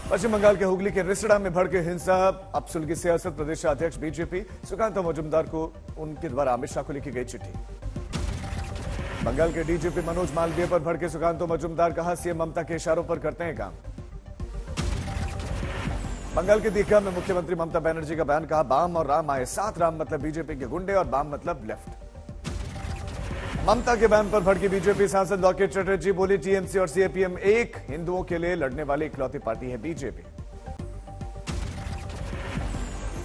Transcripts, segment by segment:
पश्चिम बंगाल के हुगली के रिसड़ा में भड़के हिंसा, अब सुलगी सियासत। प्रदेश अध्यक्ष बीजेपी सुकांत मजुमदार को उनके द्वारा अमित शाह को लिखी गई चिट्ठी। बंगाल के डीजीपी मनोज मालवीय पर भड़के सुकांत मजुमदार, कहा सीएम ममता के इशारों पर करते हैं काम। बंगाल के दीघा में मुख्यमंत्री ममता बनर्जी का बयान, कहा बाम और राम आए साथ, राम मतलब बीजेपी के गुंडे और बाम मतलब लेफ्ट। ममता के बयान पर भड़की बीजेपी सांसद लॉकेट चटर्जी, बोली टीएमसी और सीपीएम एक, हिंदुओं के लिए लड़ने वाली इकलौती पार्टी है बीजेपी।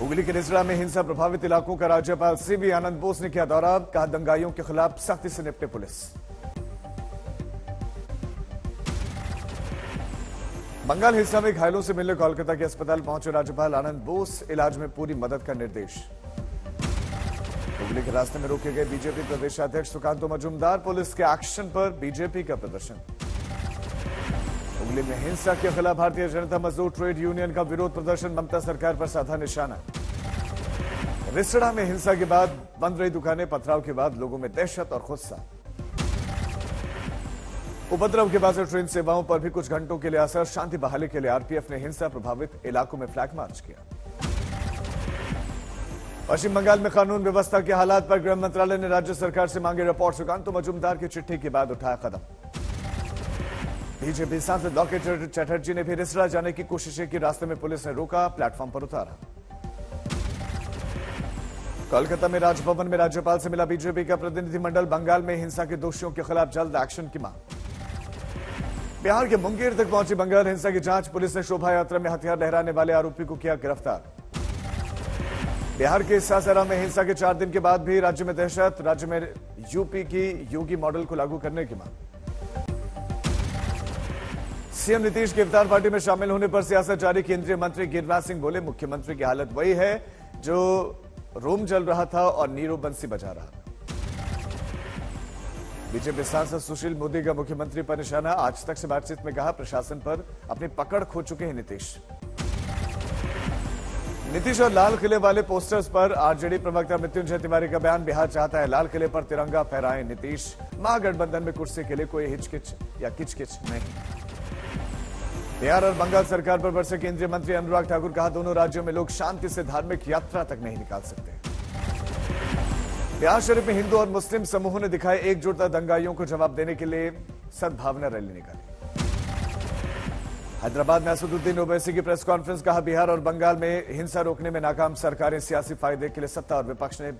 हुगली के रिसड़ा में हिंसा प्रभावित इलाकों का राज्यपाल सीवी आनंद बोस ने किया दौरा, कहा दंगाइयों के खिलाफ सख्ती से निपटे पुलिस। बंगाल हिंसा में घायलों से मिलने कोलकाता के अस्पताल पहुंचे राज्यपाल आनंद बोस, इलाज में पूरी मदद का निर्देश। हुगली के रास्ते में रोके गए बीजेपी प्रदेशाध्यक्ष सुकांत मजुमदार, पुलिस के एक्शन पर बीजेपी का प्रदर्शन। हुगली में हिंसा के खिलाफ भारतीय जनता मजदूर ट्रेड यूनियन का विरोध प्रदर्शन, ममता सरकार पर साधा निशाना। रिसड़ा में हिंसा के बाद बंद रही दुकानें, पथराव के बाद लोगों में दहशत और गुस्सा। उपद्रव के बाद से ट्रेन सेवाओं पर भी कुछ घंटों के लिए असर, शांति बहाली के लिए आरपीएफ ने हिंसा प्रभावित इलाकों में फ्लैग मार्च किया। पश्चिम बंगाल में कानून व्यवस्था के हालात पर गृह मंत्रालय ने राज्य सरकार से मांगी रिपोर्ट, सुकांत मजुमदार की चिट्ठी के बाद उठाया कदम। बीजेपी सांसद लॉकेट चटर्जी ने भी रिसड़ा जाने की कोशिशें की, रास्ते में पुलिस ने रोका, प्लेटफॉर्म पर उतारा। कोलकाता में राजभवन में राज्यपाल से मिला बीजेपी का प्रतिनिधिमंडल, बंगाल में हिंसा के दोषियों के खिलाफ जल्द एक्शन की मांग। बिहार के मुंगेर तक पहुंची बंगाल हिंसा की जांच, पुलिस ने शोभा यात्रा में हथियार लहराने वाले आरोपी को किया गिरफ्तार। बिहार के सासाराम में हिंसा के 4 दिन के बाद भी राज्य में दहशत, राज्य में यूपी की योगी मॉडल को लागू करने की मांग। सीएम नीतीश के इफ्तार पार्टी में शामिल होने पर सियासत जारी, केंद्रीय मंत्री गिरिराज सिंह बोले मुख्यमंत्री की हालत वही है जो रोम जल रहा था और नीरो बंसी बजा रहा था। बीजेपी सांसद सुशील मोदी का मुख्यमंत्री पर निशाना, आज तक से बातचीत में कहा प्रशासन पर अपनी पकड़ खो चुके हैं नीतीश और लाल किले वाले पोस्टर्स पर आरजेडी प्रवक्ता मृत्युंजय तिवारी का बयान, बिहार चाहता है लाल किले पर तिरंगा फहराएं नीतीश, महागठबंधन में कुर्सी के लिए कोई हिचकिच या किचकिच नहीं। बिहार और बंगाल सरकार पर बरसे केंद्रीय मंत्री अनुराग ठाकुर, कहा दोनों राज्यों में लोग शांति से धार्मिक यात्रा तक नहीं निकाल सकते। बिहार शरीफ में हिंदू और मुस्लिम समूहों ने दिखाए एकजुटता, दंगाइयों को जवाब देने के लिए सद्भावना रैली निकाली। हैदराबाद में असदुद्दीन ओवैसी की प्रेस कॉन्फ्रेंस, कहा बिहार और बंगाल में हिंसा रोकने में नाकाम सरकारें सियासी फायदे के लिए सत्ता और विपक्ष ने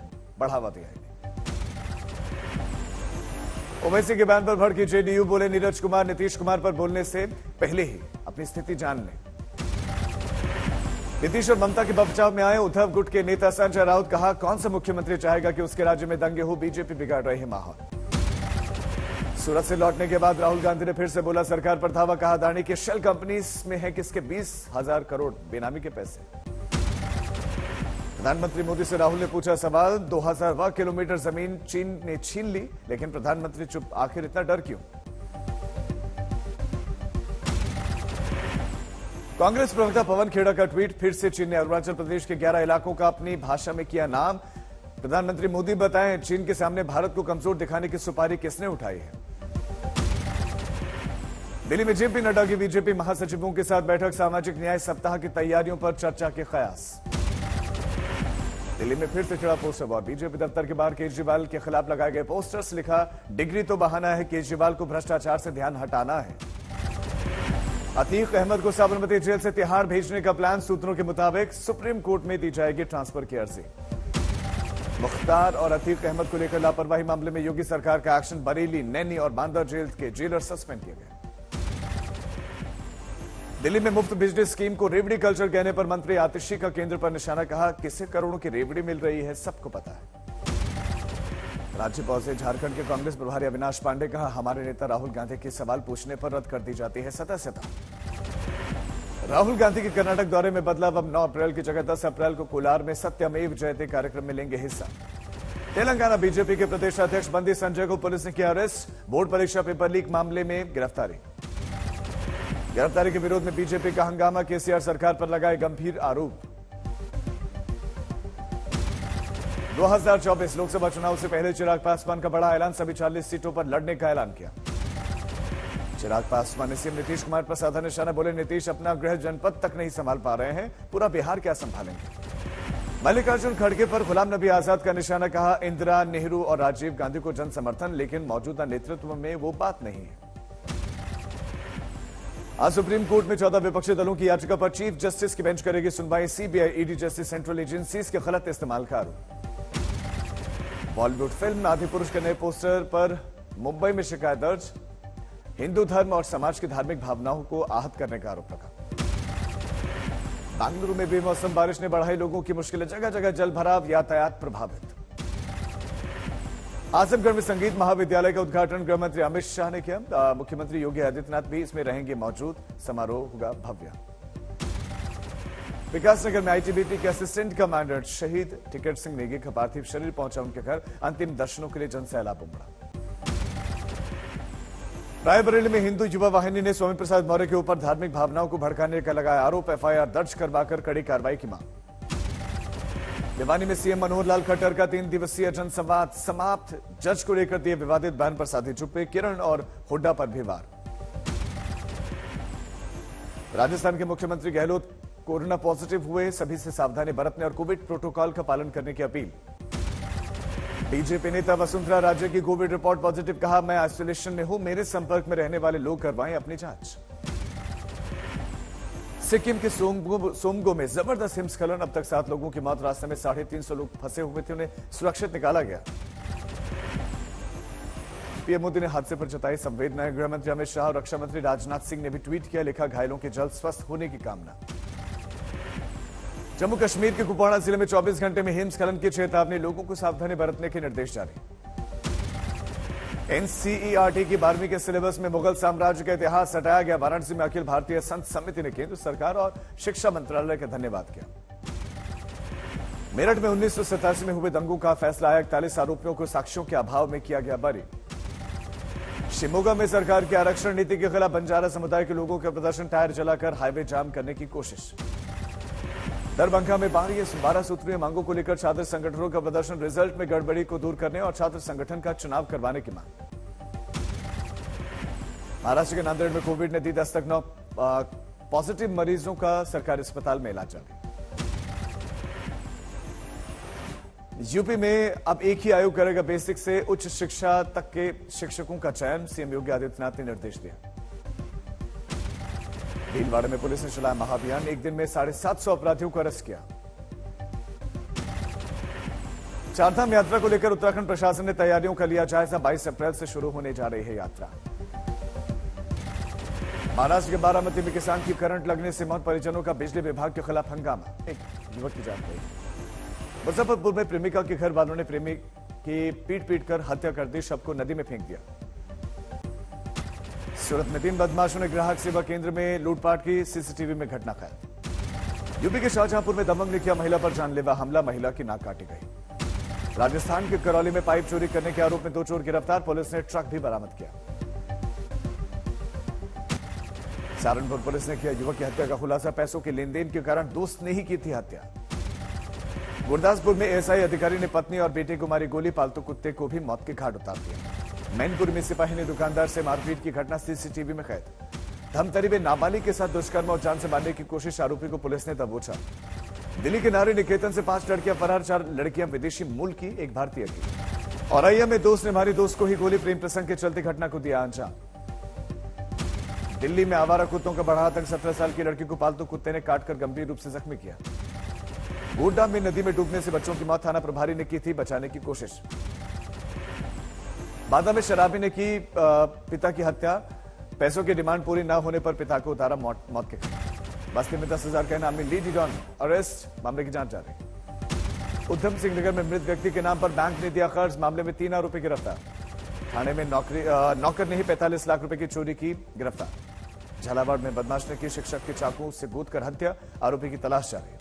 बढ़ावा दिया है। ओवैसी के बयान पर भड़की जेडीयू, बोले नीरज कुमार नीतीश कुमार पर बोलने से पहले ही अपनी स्थिति जान लें। नीतीश और ममता के बचाव में आए उद्धव गुट के नेता संजय राउत, कहा कौन सा मुख्यमंत्री चाहेगा कि उसके राज्य में दंगे हो, बीजेपी बिगाड़ रही है माहौल। सूरत से लौटने के बाद राहुल गांधी ने फिर से बोला सरकार पर धावा, कहा अदानी की शेल कंपनीज में है किसके 20,000 करोड़ बेनामी के पैसे। प्रधानमंत्री मोदी से राहुल ने पूछा सवाल, 2000 किलोमीटर जमीन चीन ने छीन ली, लेकिन प्रधानमंत्री चुप, आखिर इतना डर क्यों। कांग्रेस प्रवक्ता पवन खेड़ा का ट्वीट, फिर से चीन ने अरुणाचल प्रदेश के 11 इलाकों का अपनी भाषा में किया नाम। प्रधानमंत्री मोदी बताएं चीन के सामने भारत को कमजोर दिखाने की सुपारी किसने उठाई है। दिल्ली में जेपी नड्डा की बीजेपी महासचिवों के साथ बैठक, सामाजिक न्याय सप्ताह की तैयारियों पर चर्चा के कयास। दिल्ली में फिर से चढ़ा पोस्टर वॉर, बीजेपी दफ्तर के बाहर केजरीवाल के खिलाफ लगाए गए पोस्टर्स, लिखा डिग्री तो बहाना है, केजरीवाल को भ्रष्टाचार से ध्यान हटाना है। अतीक अहमद को साबरमती जेल से तिहाड़ भेजने का प्लान, सूत्रों के मुताबिक सुप्रीम कोर्ट में दी जाएगी ट्रांसफर की अर्जी। मुख्तार और अतीक अहमद को लेकर लापरवाही मामले में योगी सरकार का एक्शन, बरेली, नैनी और बांदा जेल के जेलर सस्पेंड किए गए। दिल्ली में मुफ्त बिजली स्कीम को रेवड़ी कल्चर कहने पर मंत्री आतिशी का केंद्र पर निशाना, कहा किसे करोड़ों की रेवड़ी मिल रही है सबको पता है। रांची पहुंचे झारखंड के कांग्रेस प्रभारी अविनाश पांडे, कहा हमारे नेता राहुल गांधी के सवाल पूछने पर रद्द कर दी जाती है सदस्यता। राहुल गांधी के कर्नाटक दौरे में बदलाव, अब 9 अप्रैल की जगह 10 अप्रैल को कोलार में सत्यमेव जयते कार्यक्रम में लेंगे हिस्सा। तेलंगाना बीजेपी के प्रदेश अध्यक्ष बंदी संजय को पुलिस ने किया अरेस्ट, बोर्ड परीक्षा पेपर लीक मामले में गिरफ्तारी के विरोध में बीजेपी का हंगामा, केसीआर सरकार पर लगाए गंभीर आरोप। 2024 लोकसभा चुनाव से पहले चिराग पासवान का बड़ा ऐलान, सभी 40 सीटों पर लड़ने का ऐलान किया। चिराग पासवान ने सीएम नीतीश कुमार पर साधा निशाना, बोले नीतीश अपना गृह जनपद तक नहीं संभाल पा रहे हैं, पूरा बिहार क्या संभालेंगे। मल्लिकार्जुन खड़गे पर गुलाम नबी आजाद का निशाना, कहा इंदिरा, नेहरू और राजीव गांधी को जन समर्थन, लेकिन मौजूदा नेतृत्व में वो बात नहीं है। आज सुप्रीम कोर्ट में 14 विपक्षी दलों की याचिका पर चीफ जस्टिस की बेंच करेगी सुनवाई। सीबीआई, ईडी जैसी सेंट्रल एजेंसीज के गलत इस्तेमाल का आरोप। बॉलीवुड फिल्म आदिपुरुष के नए पोस्टर पर मुंबई में शिकायत दर्ज, हिंदू धर्म और समाज की धार्मिक भावनाओं को आहत करने का आरोप लगा। बेंगलुरु में बेमौसम बारिश ने बढ़ाई लोगों की मुश्किलें, जगह जगह जल भराव, यातायात प्रभावित। आजमगढ़ में संगीत महाविद्यालय का उद्घाटन गृह मंत्री अमित शाह ने किया। मुख्यमंत्री योगी आदित्यनाथ भी इसमें रहेंगे मौजूद, समारोह होगा भव्य। विकासनगर में आईटीबीपी के असिस्टेंट कमांडेंट शहीद टिकट सिंह नेगी का पार्थिव शरीर पहुंचा उनके घर, अंतिम दर्शनों के लिए जनसैलाब उमड़ा। रायबरेली में हिंदू युवा वाहिनी ने स्वामी प्रसाद मौर्य के ऊपर धार्मिक भावनाओं को भड़काने का लगाया आरोप, एफआईआर दर्ज करवाकर कड़ी कार्रवाई की मांग। भिवानी में सीएम मनोहर लाल खट्टर का 3 दिवसीय जनसंवाद समाप्त, जज को लेकर दिए विवादित बयान पर साधी चुप्पी, किरण और हुड्डा पर भी वार। राजस्थान के मुख्यमंत्री गहलोत कोरोना पॉजिटिव हुए, सभी से सावधानी बरतने और कोविड प्रोटोकॉल का पालन करने की अपील। बीजेपी नेता वसुंधरा राजे की कोविड रिपोर्ट पॉजिटिव, कहा मैं आइसोलेशन में हूं, मेरे संपर्क में रहने वाले लोग करवाएं अपनी जांच। सिक्किम के सोमगो में जबरदस्त हिमस्खलन, अब तक 7 लोगों की मौत, रास्ते में 350 लोग फंसे हुए थे, उन्हें सुरक्षित निकाला गया। पीएम मोदी ने हादसे पर जताई संवेदनाएं, गृह मंत्री अमित शाह और रक्षा मंत्री राजनाथ सिंह ने भी ट्वीट किया, लिखा घायलों के जल्द स्वस्थ होने की कामना। जम्मू कश्मीर के कुपवाड़ा जिले में 24 घंटे में हिमस्खलन की चेतावनी, लोगों को सावधानी बरतने के निर्देश जारी। एनसीईआरटी की 12वीं के सिलेबस में मुगल साम्राज्य का इतिहास हटाया गया। वाराणसी में अखिल भारतीय संत समिति ने केंद्र सरकार और शिक्षा मंत्रालय का धन्यवाद किया। मेरठ में 1987 में हुए दंगों का फैसला आया, 41 आरोपियों को साक्ष्यों के अभाव में किया गया बरी। शिमोगा में सरकार की आरक्षण नीति के खिलाफ बंजारा समुदाय के लोगों का प्रदर्शन, टायर जलाकर हाईवे जाम करने की कोशिश। दरभंगा में 12 सूत्रीय मांगों को लेकर छात्र संगठनों का प्रदर्शन, रिजल्ट में गड़बड़ी को दूर करने और छात्र संगठन का चुनाव करवाने की मांग। महाराष्ट्र के नांदेड़ में कोविड ने दी दस्तक, 9 पॉजिटिव मरीजों का सरकारी अस्पताल में इलाज जारी। यूपी में अब एक ही आयोग करेगा बेसिक से उच्च शिक्षा तक के शिक्षकों का चयन, सीएम योगी आदित्यनाथ ने निर्देश दिया। भीलवाड़ा में पुलिस ने चलाया महाअभियान, एक दिन में 750 अपराधियों को अरेस्ट किया। चारधाम यात्रा को लेकर उत्तराखंड प्रशासन ने तैयारियों का लिया जायजा, 22 अप्रैल से शुरू होने जा रही है यात्रा। महाराष्ट्र के बारामती में किसान की करंट लगने से मौत, परिजनों का बिजली विभाग के खिलाफ हंगामा, एक युवक की जान गई। मुजफ्फरपुर में प्रेमिका के घर वालों ने प्रेमी की पीट कर हत्या कर दी, शव को नदी में फेंक दिया। सूरत में 3 बदमाशों ने ग्राहक सेवा केंद्र में लूटपाट की, सीसीटीवी में घटना कैद। यूपी के शाहजहांपुर में दबंग ने किया महिला पर जानलेवा हमला, महिला की नाक काटी गई। राजस्थान के करौली में पाइप चोरी करने के आरोप में 2 चोर गिरफ्तार, पुलिस ने ट्रक भी बरामद किया। सहारनपुर पुलिस ने किया युवक की हत्या का खुलासा, पैसों के लेन देन के कारण दोस्त ने ही की थी हत्या। गुरदासपुर में एएसआई अधिकारी ने पत्नी और बेटे को मारी गोली, पालतू कुत्ते को भी मौत के घाट उतार दिया। मैनपुर में सिपाही ने दुकानदार से मारपीट की घटना सीसीटीवी में कैद। धमतरी में नाबालिग के साथ दुष्कर्म और जान से मारने की कोशिश, आरोपी को पुलिस ने दबोचा। दिल्ली के नारी निकेतन से 5 लड़कियां फरार, 4 लड़कियां विदेशी मूल की, एक भारतीय की। औरैया में दोस्त ने मारी दोस्त को ही गोली, प्रेम प्रसंग के चलते घटना को दिया अंजाम। दिल्ली में आवारा कुत्तों का बढ़ा आतंक, 17 साल की लड़की को पालतू कुत्ते ने काटकर गंभीर रूप से जख्मी किया। गोड्डा में नदी में डूबने से बच्चों की मौत, थाना प्रभारी ने की थी बचाने की कोशिश। बांदा में शराबी ने की पिता की हत्या, पैसों की डिमांड पूरी न होने पर पिता को उतारा मौत के घाट। बस्ती में 10,000 के इनामी, लीडी डॉन अरेस्ट, मामले की जांच जारी। उधम सिंह नगर में मृत व्यक्ति के नाम पर बैंक ने दिया कर्ज, मामले में 3 आरोपी गिरफ्तार। थाने में नौकर ने ही 45 लाख रुपए की चोरी की, गिरफ्तार। झालावाड़ में बदमाश ने की शिक्षक के चाकू से गोदकर हत्या, आरोपी की तलाश जारी।